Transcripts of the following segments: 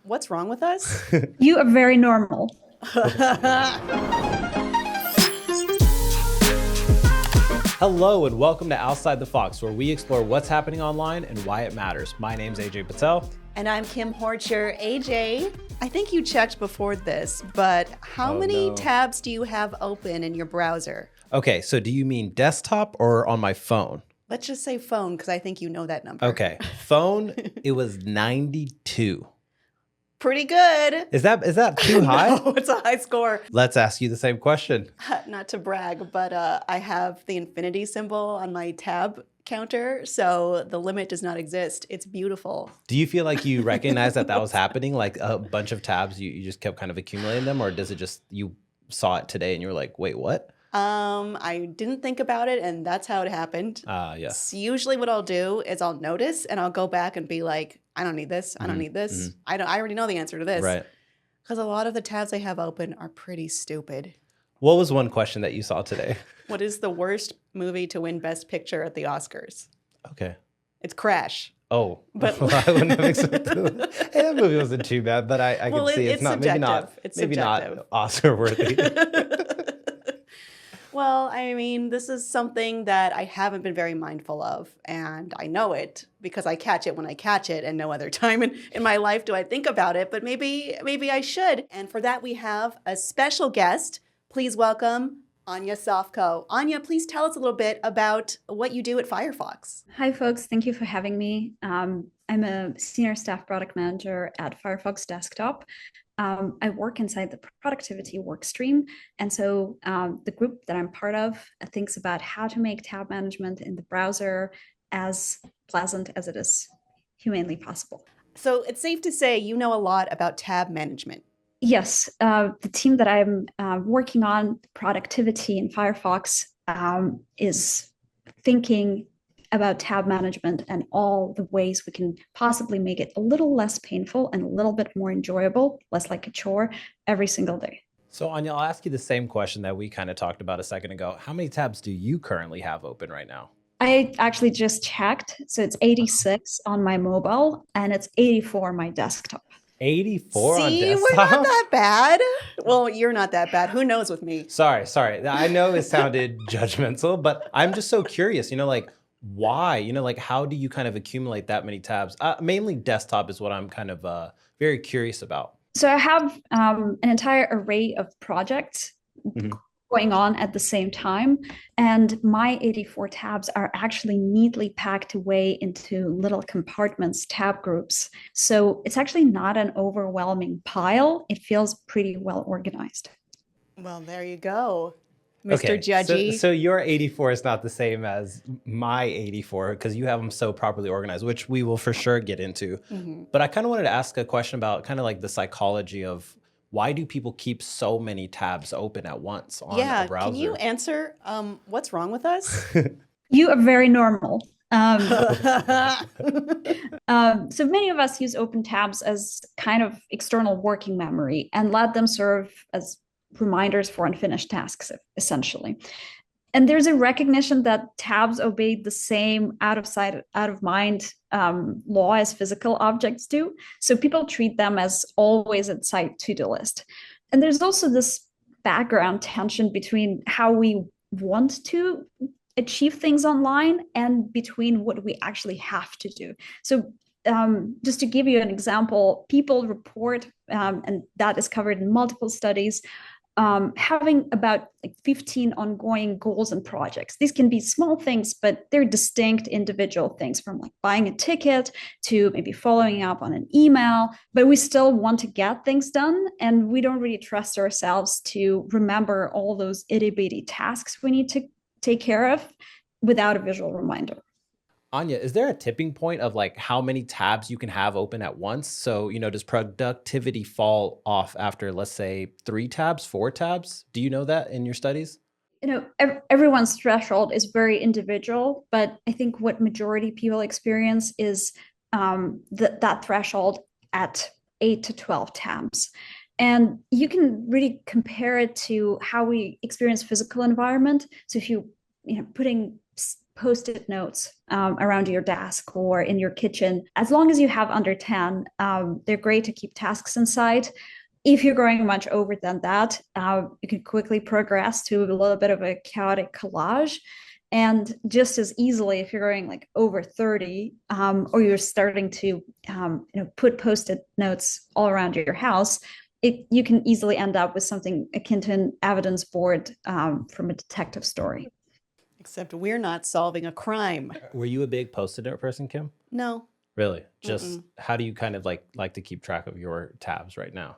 What's wrong with us? You are very normal. Hello and welcome to Outside the Fox, where we explore what's happening online and why it matters. My name's Ajay Patel. And I'm Kim Horcher. AJ, I think you checked before this, but how many tabs do you have open in your browser? Okay, so do you mean desktop or on my phone? Let's just say phone, because I think you know that number. Okay, phone, it was 92. Pretty good. Is that too high? No, it's a high score. Let's ask you the same question. Not to brag, but I have the infinity symbol on my tab counter, so the limit does not exist. It's beautiful. Do you feel like you recognize that was happening? Like a bunch of tabs, you just kept kind of accumulating them? Or does it just, you saw it today and you were like, wait, what? I didn't think about it, and that's how it happened. Yes. So usually what I'll do is I'll notice and I'll go back and be like, I don't need this. I don't need this. I already know the answer to this. Right. Because a lot of the tabs I have open are pretty stupid. What was one question that you saw today? What is the worst movie to win Best Picture at the Oscars? Okay. It's Crash. Oh, But well, I wouldn't have expected that. Hey, that movie wasn't too bad, but I Well, can see it's not maybe not subjective. It's maybe subjective. not Oscar worthy. Well, I mean, this is something that I haven't been very mindful of, and I know it because I catch it when I catch it, and no other time in my life do I think about it, but maybe I should. And for that, we have a special guest. Please welcome Ania Safko. Ania, please tell us a little bit about what you do at Firefox. Hi, folks. Thank you for having me. I'm a senior staff product manager at Firefox Desktop. I work inside the productivity work stream. And so the group that I'm part of thinks about how to make tab management in the browser as pleasant as it is humanly possible. So it's safe to say you know a lot about tab management. Yes, the team that I'm working on, productivity in Firefox, is thinking about tab management and all the ways we can possibly make it a little less painful and a little bit more enjoyable, less like a chore every single day. So Anya, I'll ask you the same question that we kind of talked about a second ago. How many tabs do you currently have open right now? I actually just checked. So it's 86 on my mobile and it's 84 on my desktop. 84 on See, desktop? we're not that bad. Well, you're not that bad. Who knows with me? Sorry. I know it sounded judgmental, but I'm just so curious, like why? Like how do you kind of accumulate that many tabs? Mainly desktop is what I'm kind of very curious about. So I have an entire array of projects going on at the same time. And my 84 tabs are actually neatly packed away into little compartments, tab groups. So it's actually not an overwhelming pile. It feels pretty well organized. Well, there you go, Mr. Okay, Judgy. so your 84 is not the same as my 84 because you have them so properly organized, which we will for sure get into. But I kind of wanted to ask a question about kind of like the psychology of why do people keep so many tabs open at once on a browser? Can you answer what's wrong with us? You are very normal. So many of us use open tabs as kind of external working memory and let them serve as reminders for unfinished tasks, essentially. And there's a recognition that tabs obey the same out of sight, out of mind law as physical objects do. So people treat them as always at sight to-do list. And there's also this background tension between how we want to achieve things online and between what we actually have to do. So just to give you an example, people report, and that is covered in multiple studies, having about 15 ongoing goals and projects. These can be small things, but they're distinct individual things, from like buying a ticket to maybe following up on an email, but we still want to get things done. And we don't really trust ourselves to remember all those itty bitty tasks we need to take care of without a visual reminder. Anya, is there a tipping point of like how many tabs you can have open at once? So, does productivity fall off after, let's say, 3 tabs, 4 tabs? Do you know that in your studies? Everyone's threshold is very individual, but I think what majority people experience is that threshold at 8 to 12 tabs. And you can really compare it to how we experience physical environment. So if putting Post-it notes around your desk or in your kitchen. As long as you have under 10, they're great to keep tasks inside. If you're going much over than that, you can quickly progress to a little bit of a chaotic collage. And just as easily, if you're going like over 30, or you're starting to put post-it notes all around your house, you can easily end up with something akin to an evidence board from a detective story. Except we're not solving a crime. Were you a big Post-it note person, Kim? No. Really? Just how do you kind of like to keep track of your tabs right now?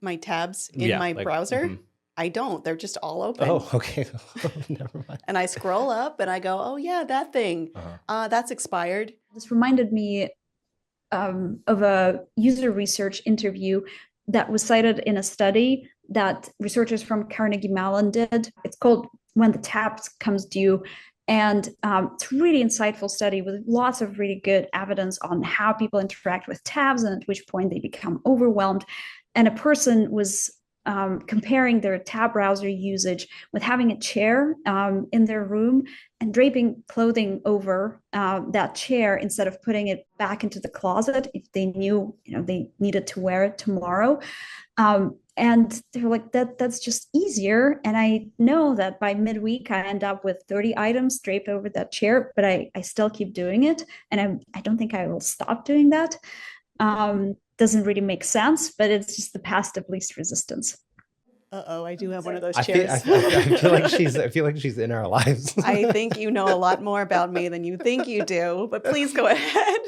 My tabs in my browser? I don't. They're just all open. Oh, okay. Never mind. And I scroll up and I go, oh yeah, that thing. That's expired. This reminded me of a user research interview that was cited in a study that researchers from Carnegie Mellon did. It's called When the Tab Comes Due. And it's a really insightful study with lots of really good evidence on how people interact with tabs and at which point they become overwhelmed. And a person was comparing their tab browser usage with having a chair in their room and draping clothing over that chair instead of putting it back into the closet if they knew they needed to wear it tomorrow. And they were like, that's just easier. And I know that by midweek, I end up with 30 items draped over that chair, but I still keep doing it. And I don't think I will stop doing that. Doesn't really make sense, but it's just the path of least resistance. Uh-oh, I do have one of those chairs. I feel like she's in our lives. I think you know a lot more about me than you think you do, but please go ahead.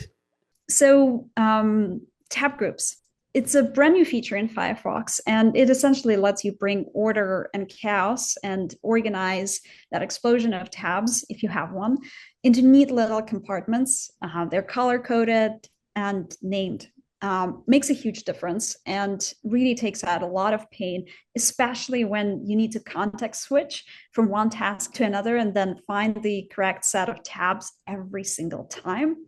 So tab groups. It's a brand new feature in Firefox, and it essentially lets you bring order and chaos and organize that explosion of tabs, if you have one, into neat little compartments. They're color-coded and named. Makes a huge difference and really takes out a lot of pain, especially when you need to context switch from one task to another and then find the correct set of tabs every single time.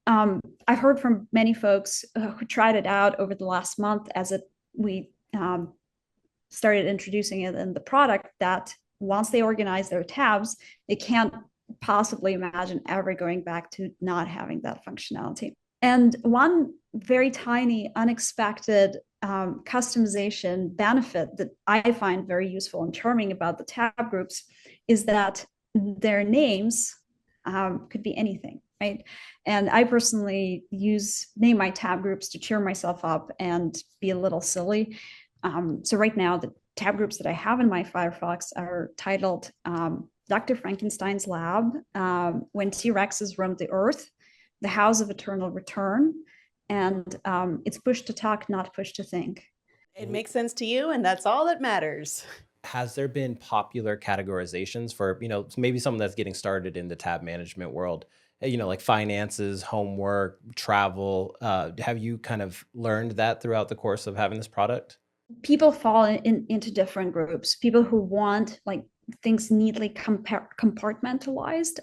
I've heard from many folks who tried it out over the last month as we started introducing it in the product, that once they organize their tabs, they can't possibly imagine ever going back to not having that functionality. And one very tiny, unexpected customization benefit that I find very useful and charming about the tab groups is that their names could be anything, right? And I personally name my tab groups to cheer myself up and be a little silly. So right now, the tab groups that I have in my Firefox are titled Dr. Frankenstein's Lab, When T-Rexes Roamed the Earth, The House of Eternal Return, and it's push to talk, not push to think. It makes sense to you, and that's all that matters. Has there been popular categorizations for, maybe someone that's getting started in the tab management world, like finances, homework, travel? Have you kind of learned that throughout the course of having this product? People fall into different groups. People who want like things neatly compartmentalized,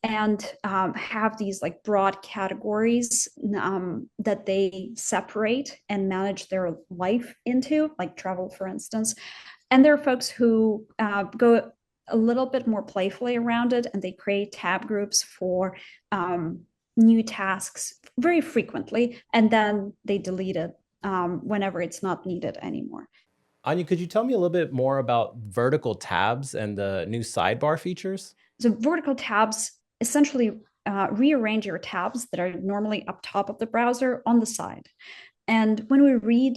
and have these like broad categories that they separate and manage their life into, like travel, for instance. And there are folks who go a little bit more playfully around it, and they create tab groups for new tasks very frequently, and then they delete it whenever it's not needed anymore. Ania, could you tell me a little bit more about vertical tabs and the new sidebar features? So vertical tabs essentially rearrange your tabs that are normally up top of the browser on the side. And when we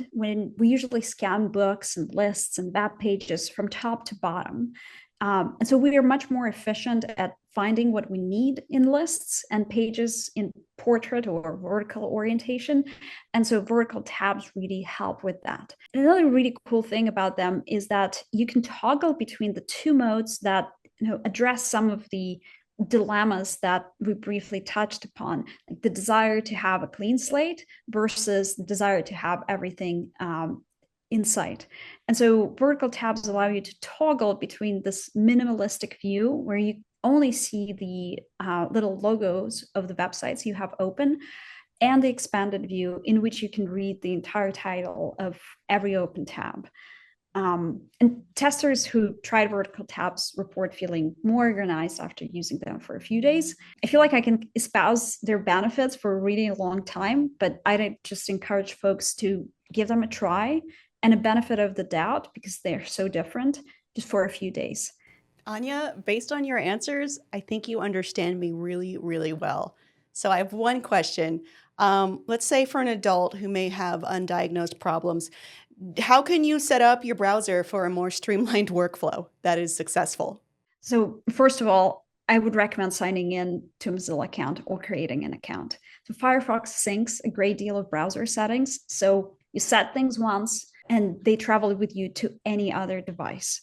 usually scan books and lists and web pages from top to bottom. And so we are much more efficient at finding what we need in lists and pages in portrait or vertical orientation. And so vertical tabs really help with that. And another really cool thing about them is that you can toggle between the two modes that address some of the dilemmas that we briefly touched upon, like the desire to have a clean slate versus the desire to have everything in sight. And so vertical tabs allow you to toggle between this minimalistic view where you only see the little logos of the websites you have open, and the expanded view in which you can read the entire title of every open tab. And testers who tried vertical tabs report feeling more organized after using them for a few days. I feel like I can espouse their benefits for reading a long time, but I just encourage folks to give them a try and a benefit of the doubt because they're so different just for a few days. Ania, based on your answers, I think you understand me really, really well. So I have one question. Let's say for an adult who may have undiagnosed problems, how can you set up your browser for a more streamlined workflow that is successful? So first of all, I would recommend signing in to a Mozilla account or creating an account. So Firefox syncs a great deal of browser settings. So you set things once and they travel with you to any other device.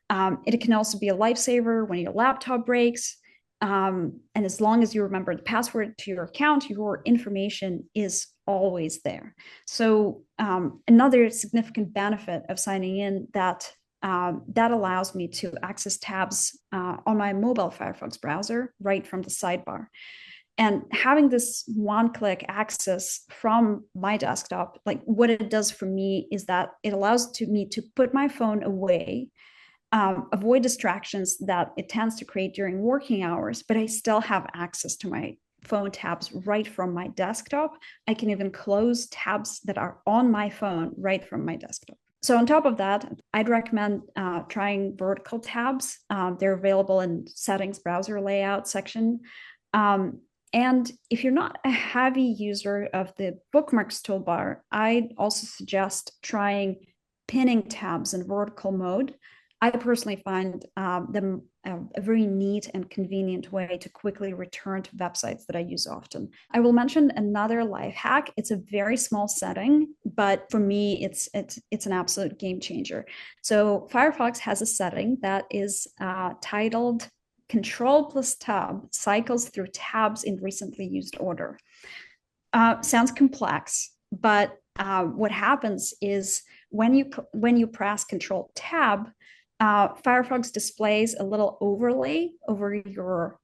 It can also be a lifesaver when your laptop breaks. And as long as you remember the password to your account, your information is always there. So another significant benefit of signing in that allows me to access tabs on my mobile Firefox browser right from the sidebar. And having this one-click access from my desktop, like what it does for me is that it allows me to put my phone away, avoid distractions that it tends to create during working hours, but I still have access to my phone tabs right from my desktop. I can even close tabs that are on my phone right from my desktop. So on top of that, I'd recommend trying vertical tabs. They're available in settings browser layout section. And if you're not a heavy user of the bookmarks toolbar, I'd also suggest trying pinning tabs in vertical mode. I personally find them a very neat and convenient way to quickly return to websites that I use often. I will mention another life hack. It's a very small setting, but for me, it's an absolute game changer. So Firefox has a setting that is titled Control+Tab cycles through tabs in recently used order. Sounds complex, but what happens is when you press Control+Tab, Firefox displays a little overlay over your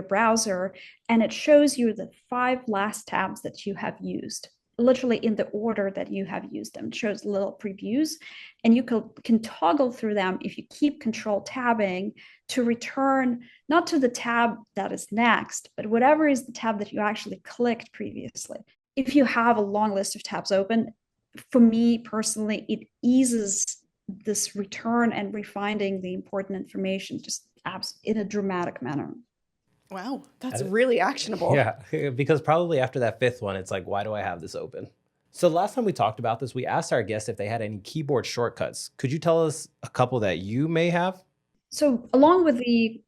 browser, and it shows you the 5 last tabs that you have used, literally in the order that you have used them. It shows little previews, and you can toggle through them if you keep Control tabbing to return not to the tab that is next, but whatever is the tab that you actually clicked previously. If you have a long list of tabs open, for me personally, it eases this return and refinding the important information just in a dramatic manner. Wow, that's really actionable. Yeah, because probably after that 5th one, it's like, why do I have this open? So last time we talked about this, we asked our guests if they had any keyboard shortcuts. Could you tell us a couple that you may have? So along with the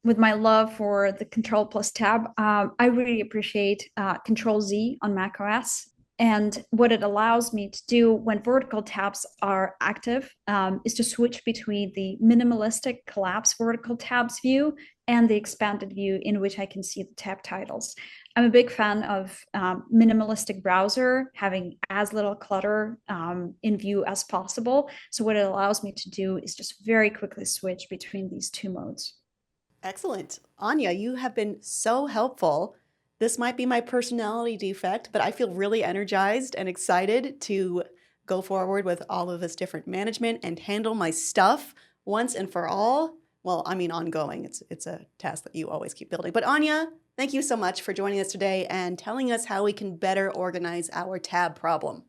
with my love for the Control+Tab, I really appreciate Control-Z on macOS. And what it allows me to do when vertical tabs are active is to switch between the minimalistic collapse vertical tabs view and the expanded view in which I can see the tab titles. I'm a big fan of minimalistic browser, having as little clutter in view as possible. So what it allows me to do is just very quickly switch between these 2 modes. Excellent. Ania, you have been so helpful. This might be my personality defect, but I feel really energized and excited to go forward with all of this different management and handle my stuff once and for all. Well, I mean, ongoing. It's a task that you always keep building. But Ania, thank you so much for joining us today and telling us how we can better organize our tab problem.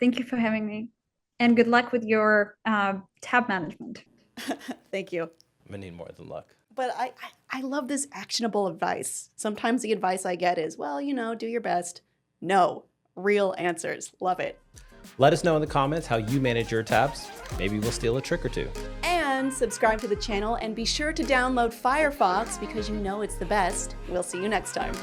Thank you for having me. And good luck with your tab management. Thank you. I'm gonna need more than luck. But I love this actionable advice. Sometimes the advice I get is, well, do your best. No, real answers. Love it. Let us know in the comments how you manage your tabs. Maybe we'll steal a trick or two. And subscribe to the channel and be sure to download Firefox because it's the best. We'll see you next time.